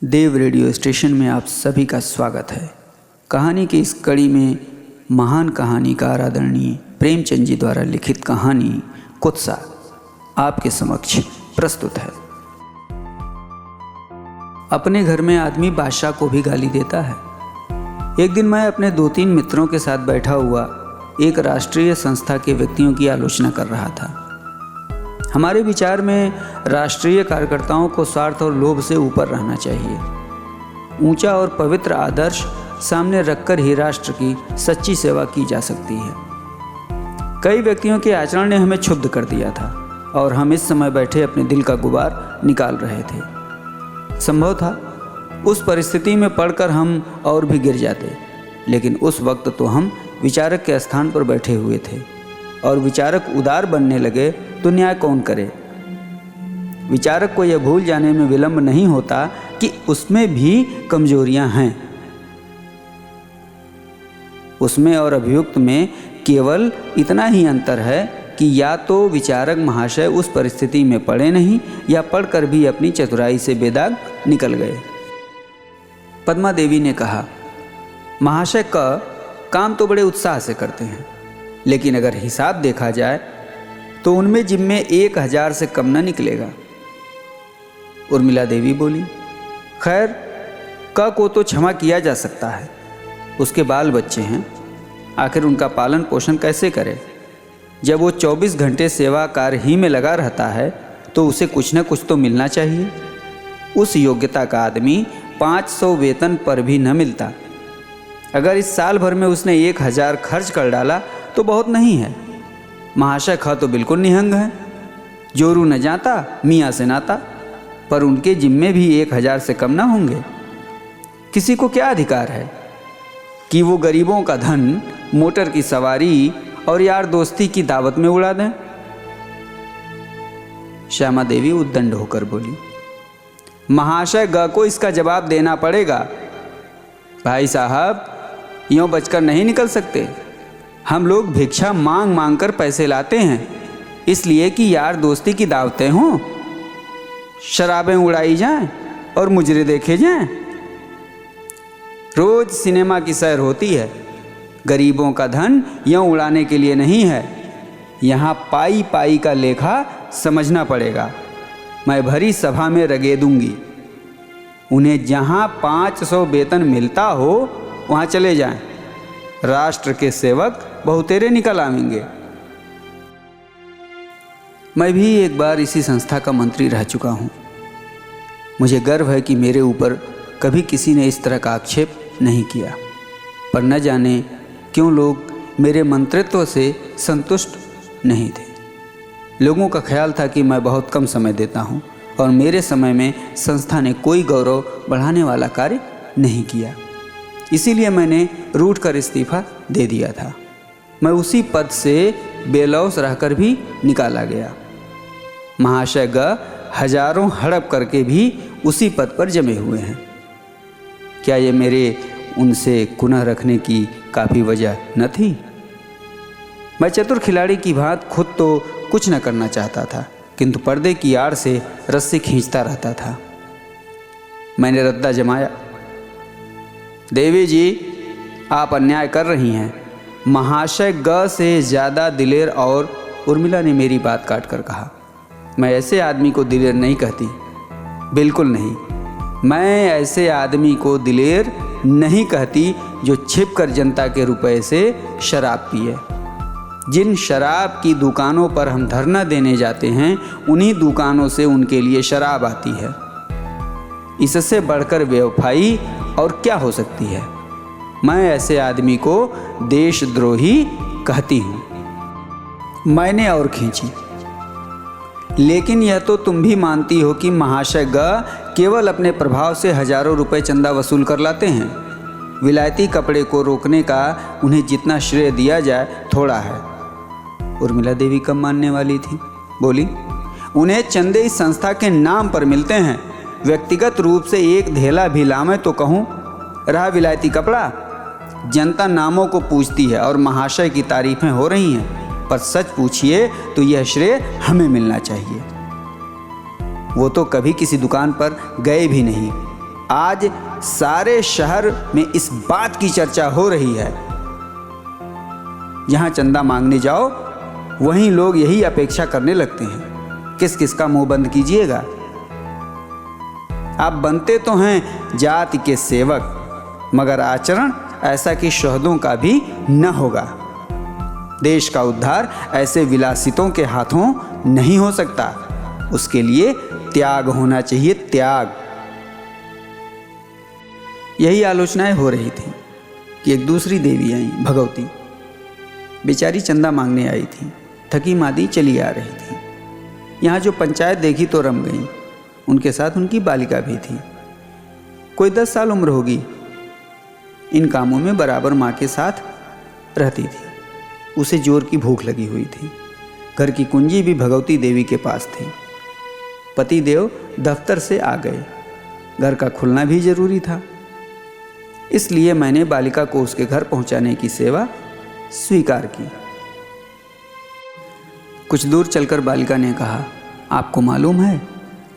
देव radio station में आप सभी का स्वागत है। कहानी की इस कड़ी में महान कहानीकार आदरणीय प्रेमचंद जी द्वारा लिखित कहानी कुत्सा आपके समक्ष प्रस्तुत है। अपने घर में आदमी बादशाह को भी गाली देता है। एक दिन मैं अपने 2-3 मित्रों के साथ बैठा हुआ एक राष्ट्रीय संस्था के व्यक्तियों की आलोचना कर रहा था। हमारे विचार में राष्ट्रीय कार्यकर्ताओं को स्वार्थ और लोभ से ऊपर रहना चाहिए। ऊंचा और पवित्र आदर्श सामने रखकर ही राष्ट्र की सच्ची सेवा की जा सकती है। कई व्यक्तियों के आचरण ने हमें क्षुब्ध कर दिया था और हम इस समय बैठे अपने दिल का गुबार निकाल रहे थे। संभव था उस परिस्थिति में पड़कर हम और भी गिर जाते, लेकिन उस वक्त तो हम विचारक के स्थान पर बैठे हुए थे और विचारक उदार बनने लगे तो न्याय कौन करे। विचारक को यह भूल जाने में विलंब नहीं होता कि उसमें भी कमजोरियां हैं। उसमें और अभियुक्त में केवल इतना ही अंतर है कि या तो विचारक महाशय उस परिस्थिति में पड़े नहीं या पढ़कर भी अपनी चतुराई से बेदाग निकल गए। पद्मा देवी ने कहा, महाशय का काम तो बड़े उत्साह से करते हैं, लेकिन अगर हिसाब देखा जाए तो उनमें जिम्मे 1000 से कम न निकलेगा। उर्मिला देवी बोली, खैर क को तो क्षमा किया जा सकता है, उसके बाल बच्चे हैं, आखिर उनका पालन पोषण कैसे करे। जब वो 24 घंटे सेवा कार्य ही में लगा रहता है तो उसे कुछ न कुछ तो मिलना चाहिए। उस योग्यता का आदमी 500 वेतन पर भी न मिलता। अगर इस साल भर में उसने 1000 खर्च कर डाला तो बहुत नहीं है। महाशय खा तो बिल्कुल निहंग है, जोरू न जाता मियाँ से नाता, पर उनके जिम्मे भी 1000 से कम ना होंगे। किसी को क्या अधिकार है कि वो गरीबों का धन मोटर की सवारी और यार दोस्ती की दावत में उड़ा दें। श्यामा देवी उद्दंड होकर बोली, महाशय ग को इसका जवाब देना पड़ेगा। भाई साहब, यूँ बचकर नहीं निकल सकते। हम लोग भिक्षा मांग मांग कर पैसे लाते हैं, इसलिए कि यार दोस्ती की दावतें हों, शराबें उड़ाई जाएं और मुजरे देखे जाएं। रोज सिनेमा की सैर होती है। गरीबों का धन यूँ उड़ाने के लिए नहीं है। यहाँ पाई पाई का लेखा समझना पड़ेगा। मैं भरी सभा में रगे दूंगी। उन्हें जहाँ 500 वेतन मिलता हो वहाँ चले जाएं। राष्ट्र के सेवक बहुतेरे निकल आवेंगे। मैं भी एक बार इसी संस्था का मंत्री रह चुका हूँ। मुझे गर्व है कि मेरे ऊपर कभी किसी ने इस तरह का आक्षेप नहीं किया, पर न जाने क्यों लोग मेरे मंत्रित्व से संतुष्ट नहीं थे। लोगों का ख्याल था कि मैं बहुत कम समय देता हूँ और मेरे समय में संस्था ने कोई गौरव बढ़ाने वाला कार्य नहीं किया। इसीलिए मैंने रूठ कर इस्तीफा दे दिया था। मैं उसी पद से बेलौस रहकर भी निकाला गया। महाशय ग हजारों हड़प करके भी उसी पद पर जमे हुए हैं। क्या ये मेरे उनसे कुनह रखने की काफ़ी वजह न थी? मैं चतुर खिलाड़ी की भांति खुद तो कुछ न करना चाहता था, किंतु पर्दे की आड़ से रस्सी खींचता रहता था। मैंने रद्दा जमाया, देवी जी आप अन्याय कर रही हैं। महाशय ग से ज़्यादा दिलेर। और उर्मिला ने मेरी बात काट कर कहा, मैं ऐसे आदमी को दिलेर नहीं कहती, बिल्कुल नहीं। मैं ऐसे आदमी को दिलेर नहीं कहती जो छिपकर जनता के रुपए से शराब पिए। जिन शराब की दुकानों पर हम धरना देने जाते हैं, उन्हीं दुकानों से उनके लिए शराब आती है। इससे बढ़कर बेवफाई और क्या हो सकती है। मैं ऐसे आदमी को देशद्रोही कहती हूँ। मैंने और खींची, लेकिन यह तो तुम भी मानती हो कि महाशय ग केवल अपने प्रभाव से हजारों रुपए चंदा वसूल कर लाते हैं। विलायती कपड़े को रोकने का उन्हें जितना श्रेय दिया जाए थोड़ा है। उर्मिला देवी कम मानने वाली थी, बोली, उन्हें चंदे इस संस्था के नाम पर मिलते हैं। व्यक्तिगत रूप से एक धेला भी लामे तो कहूँ। रहा विलायती कपड़ा, जनता नामों को पूछती है और महाशय की तारीफें हो रही हैं, पर सच पूछिए तो यह श्रेय हमें मिलना चाहिए। वो तो कभी किसी दुकान पर गए भी नहीं, आज सारे शहर में इस बात की चर्चा हो रही है। जहां चंदा मांगने जाओ वहीं लोग यही अपेक्षा करने लगते हैं, किस किस का मुंह बंद कीजिएगा। आप बनते तो हैं जाति के सेवक, मगर आचरण ऐसा कि शोहदों का भी न होगा। देश का उद्धार ऐसे विलासितों के हाथों नहीं हो सकता, उसके लिए त्याग होना चाहिए, त्याग। यही आलोचनाएं हो रही थी कि एक दूसरी देवी आई, भगवती। बेचारी चंदा मांगने आई थी, थकी मादी चली आ रही थी। यहाँ जो पंचायत देखी तो रम गई, उनके साथ उनकी बालिका भी थी। कोई 10 साल उम्र होगी। इन कामों में बराबर माँ के साथ रहती थी। उसे जोर की भूख लगी हुई थी। घर की कुंजी भी भगवती देवी के पास थी। पति देव दफ्तर से आ गए, घर का खुलना भी जरूरी था, इसलिए मैंने बालिका को उसके घर पहुंचाने की सेवा स्वीकार की। कुछ दूर चलकर बालिका ने कहा, आपको मालूम है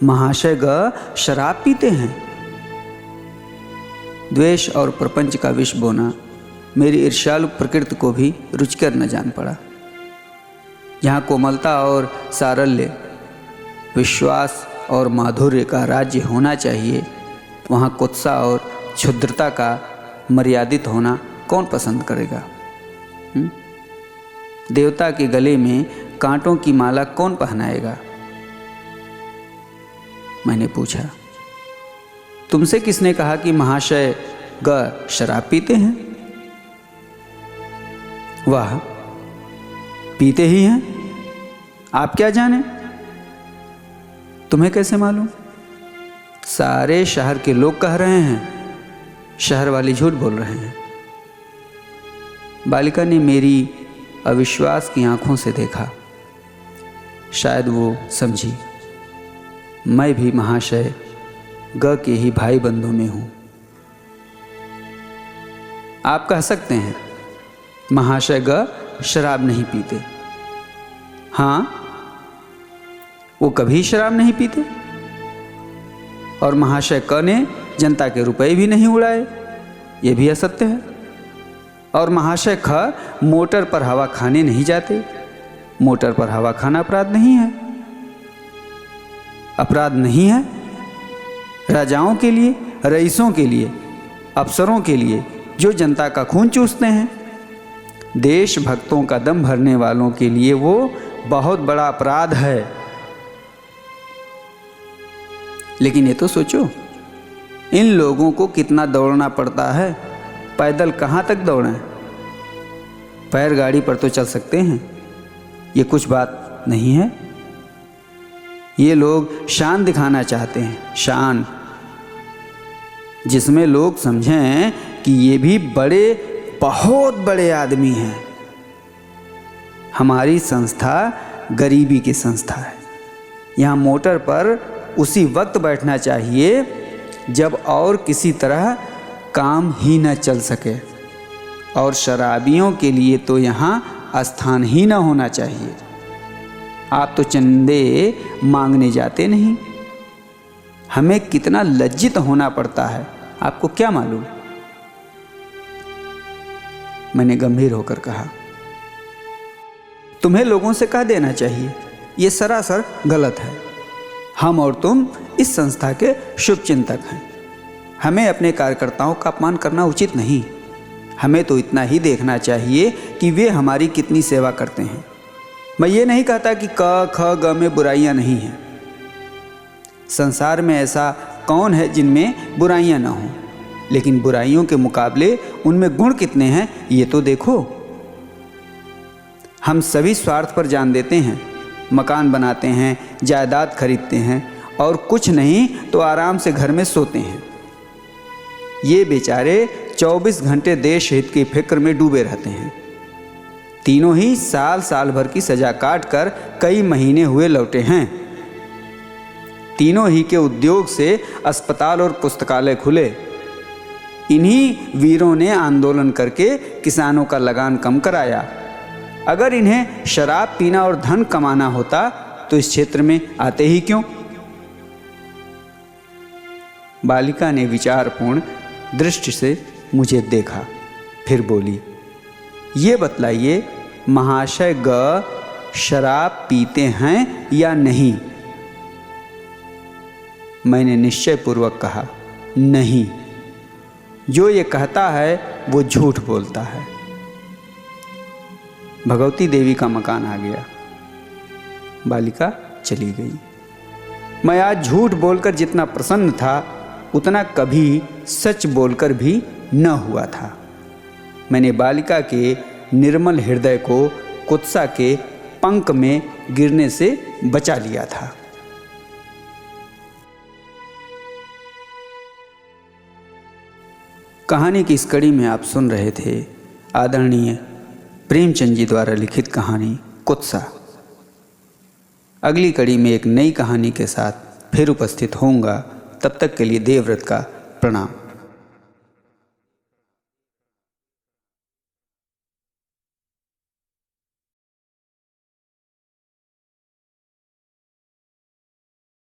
महाशय ग शराब पीते हैं। द्वेष और प्रपंच का विष बोना मेरी ईर्ष्यालु प्रकृति को भी रुचिकर न जान पड़ा। जहाँ कोमलता और सारल्य, विश्वास और माधुर्य का राज्य होना चाहिए, वहाँ कुत्सा और क्षुद्रता का मर्यादित होना कौन पसंद करेगा? देवता के गले में कांटों की माला कौन पहनाएगा? मैंने पूछा, तुमसे किसने कहा कि महाशय ग शराब पीते हैं? वाह, पीते ही हैं। आप क्या जाने? तुम्हें कैसे मालूम? सारे शहर के लोग कह रहे हैं। शहर वाले झूठ बोल रहे हैं। बालिका ने मेरी अविश्वास की आंखों से देखा। शायद वो समझी मैं भी महाशय ग के ही भाई बंधु में हूं। आप कह सकते हैं महाशय ग शराब नहीं पीते। हाँ, वो कभी शराब नहीं पीते। और महाशय क ने जनता के रुपए भी नहीं उड़ाए, ये भी असत्य है। और महाशय ख मोटर पर हवा खाने नहीं जाते। मोटर पर हवा खाना अपराध नहीं है। अपराध नहीं है राजाओं के लिए, रईसों के लिए, अफसरों के लिए जो जनता का खून चूसते हैं। देशभक्तों का दम भरने वालों के लिए वो बहुत बड़ा अपराध है। लेकिन ये तो सोचो, इन लोगों को कितना दौड़ना पड़ता है। पैदल कहाँ तक दौड़ें? पैर गाड़ी पर तो चल सकते हैं। ये कुछ बात नहीं है। ये लोग शान दिखाना चाहते हैं, शान, जिसमें लोग समझें कि ये भी बड़े, बहुत बड़े आदमी हैं। हमारी संस्था गरीबी की संस्था है। यहाँ मोटर पर उसी वक्त बैठना चाहिए जब और किसी तरह काम ही न चल सके। और शराबियों के लिए तो यहाँ स्थान ही न होना चाहिए। आप तो चंदे मांगने जाते नहीं। हमें कितना लज्जित होना पड़ता है, आपको क्या मालूम? मैंने गंभीर होकर कहा, तुम्हें लोगों से कह देना चाहिए ये सरासर गलत है। हम और तुम इस संस्था के शुभ चिंतक हैं। हमें अपने कार्यकर्ताओं का अपमान करना उचित नहीं। हमें तो इतना ही देखना चाहिए कि वे हमारी कितनी सेवा करते हैं। मैं ये नहीं कहता कि क ख ग में बुराइयां नहीं हैं। संसार में ऐसा कौन है जिनमें बुराइयां ना हों, लेकिन बुराइयों के मुकाबले उनमें गुण कितने हैं ये तो देखो। हम सभी स्वार्थ पर जान देते हैं, मकान बनाते हैं, जायदाद खरीदते हैं और कुछ नहीं तो आराम से घर में सोते हैं। ये बेचारे 24 घंटे देश हित की फिक्र में डूबे रहते हैं। तीनों ही साल भर की सजा काट कर कई महीने हुए लौटे हैं। तीनों ही के उद्योग से अस्पताल और पुस्तकालय खुले। इन्हीं वीरों ने आंदोलन करके किसानों का लगान कम कराया। अगर इन्हें शराब पीना और धन कमाना होता तो इस क्षेत्र में आते ही क्यों? बालिका ने विचारपूर्ण दृष्टि से मुझे देखा, फिर बोली, ये बतलाइए महाशय ग शराब पीते हैं या नहीं? मैंने निश्चयपूर्वक कहा, नहीं, जो ये कहता है वो झूठ बोलता है। भगवती देवी का मकान आ गया। बालिका चली गई। मैं आज झूठ बोलकर जितना प्रसन्न था उतना कभी सच बोलकर भी न हुआ था। मैंने बालिका के निर्मल हृदय को कुत्सा के पंख में गिरने से बचा लिया था। कहानी की इस कड़ी में आप सुन रहे थे आदरणीय प्रेमचंद जी द्वारा लिखित कहानी कुत्सा। अगली कड़ी में एक नई कहानी के साथ फिर उपस्थित होऊंगा। तब तक के लिए देवव्रत का प्रणाम।